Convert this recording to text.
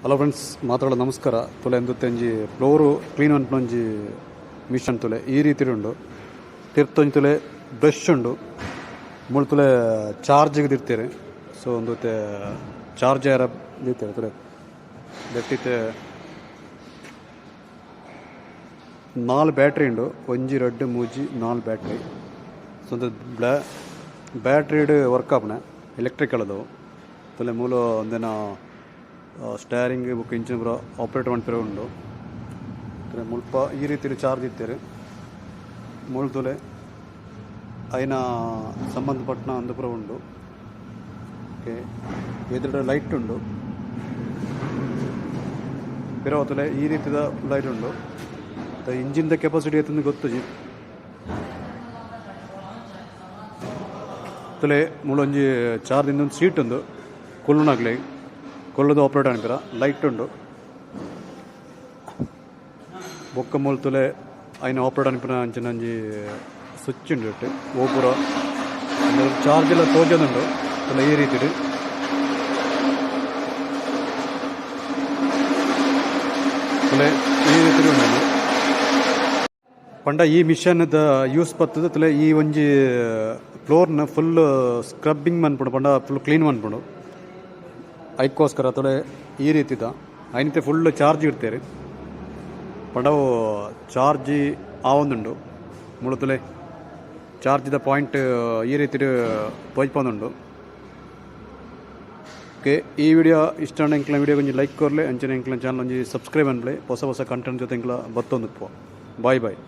Hello friends, ಮಾತಾಡೋ ನಮಸ್ಕಾರ. ತುಲೆ ಎಂದುತ್ತಂಜಿ floor clean ಅನ್ಪೊಂಜಿ mission ತುಲೆ ಈ ರೀತಿ ಉಂಡು. ತಿರ್ತೊಂಜಿ ತುಲೆ ಬ್ರಷ್ ಉಂಡು, ಮೂಳು ತುಲೆ ಚಾರ್ಜ್ಗೆ ತಿರ್ತೀರಿ. ಸೊ ಒಂದು ಚಾರ್ಜ್ ಯಾರ ದಿರ್ತೀರಿ ತುಲೆ ದಟ್ಟಿತ್ತೆ 4 ಬ್ಯಾಟ್ರಿ ಉಂಡು. ಒಂಜಿ 2 3 4 ಬ್ಯಾಟ್ರಿ. ಸೊ ಒಂದು ಬ್ಯಾಟ್ರಿ ವರ್ಕ್ ಆಪನೆ ಎಲೆಕ್ಟ್ರಿಕಲ್ ಅದು ತುಲೆ ಮೂಲ ಒಂದೇನ ಸ್ಟೇರಿಂಗ್ ಬುಕ್ ಇಂಜಿನ್ ಪೂರ ಆಪ್ರೇಟ್ ಮಾಡ್ತಿರೋ ಉಂಡು. ಮುಲ್ಪ ಈ ರೀತಿ ಚಾರ್ಜ್ ಇರ್ತೀರಿ. ಮೂಳು ತುಲೆ ಐನ ಸಂಬಂಧಪಟ್ಟ ಒಂದು ಪೂರ ಉಂಡು. ಓಕೆ, ಎದುರುಗಡೆ ಲೈಟ್ ಉಂಡು. ಪಿರವ ತುಲೆ ಈ ರೀತಿದ ಲೈಟ್ ಉಂಡು. ಇಂಜಿನ್ದ ಕೆಪಾಸಿಟಿ ಎತ್ತಂದು ಗೊತ್ತು ಜಿ ತುಲೆ ಮೂಲೊಂಜಿ ಚಾರ್ಜಿಂದ ಒಂದು ಸೀಟ್ ಉಂಡು. ಕೊಲ್ಲುನಾಗ್ಲಿ ಕೊಲ್ಲದು ಆಪ್ರೇಟ್ ಅನ್ಪಿರ ಲೈಟ್ ಉಂಡು. ಬೊಕ್ಕ ಮೂಲ ತುಲೆ ಐನ ಆಪ್ರೇಟ್ ಅನ್ಪಿನ ಅಂಚಿನ ಒಂಜಿ ಸ್ವಿಚ್ ಉಂಡು. ಇಟ್ಟು ಓಪುರ ಚಾರ್ಜ್ ಎಲ್ಲ ತೋಜೊಂದುಂಡು ತುಲೆ ಈ ರೀತಿ ತುಲೆ ಈ ರೀತಿ ಉಂಡು. ಪಂಡ ಈ ಮಿಷನ್ದ ಯೂಸ್ ಪತ್ತದ ತುಲೆ ಈ ಒಂಜಿ ಫ್ಲೋರ್ನ ಫುಲ್ ಸ್ಕ್ರಬ್ಬಿಂಗ್ ಮನ್ಪುಂಡು, ಪಂಡ ಫುಲ್ ಕ್ಲೀನ್ ಮನ್ಪುಂಡು. ಅದಕ್ಕೋಸ್ಕರ ತುಲೆ ಈ ರೀತಿದ ಐನತೆ ಫುಲ್ ಚಾರ್ಜ್ ಇಡ್ತೇರಿ. ಪಂಡವು ಚಾರ್ಜಿ ಆವೊಂದುಂಡು. ಮೂಳು ತುಲೆ ಚಾರ್ಜ್ದ ಪಾಯಿಂಟ್ ಈ ರೀತಿ ತೋಜ್ಪೊಂದುಂಡು. ಓಕೆ, ಈ ವಿಡಿಯೋ ಇಷ್ಟ ಎಂಕ್ಲ ವಿಡಿಯೋ ಒಂಜಿ ಲೈಕ್ ಕೊರ್ಲೆ, ಅಂಚನೆ ಎಂಕ್ಲ ಚಾನಲ್ ಒಂಜಿ ಸಬ್ಸ್ಕ್ರೈಬ್ ಅನ್ಪ್ಲೆ. ಹೊಸ ಹೊಸ ಕಂಟೆಂಟ್ ಜೊತೆ ಎಂಕ್ಲ ಬತ್ತೊಂದು. ಬಾಯ್ ಬಾಯ್.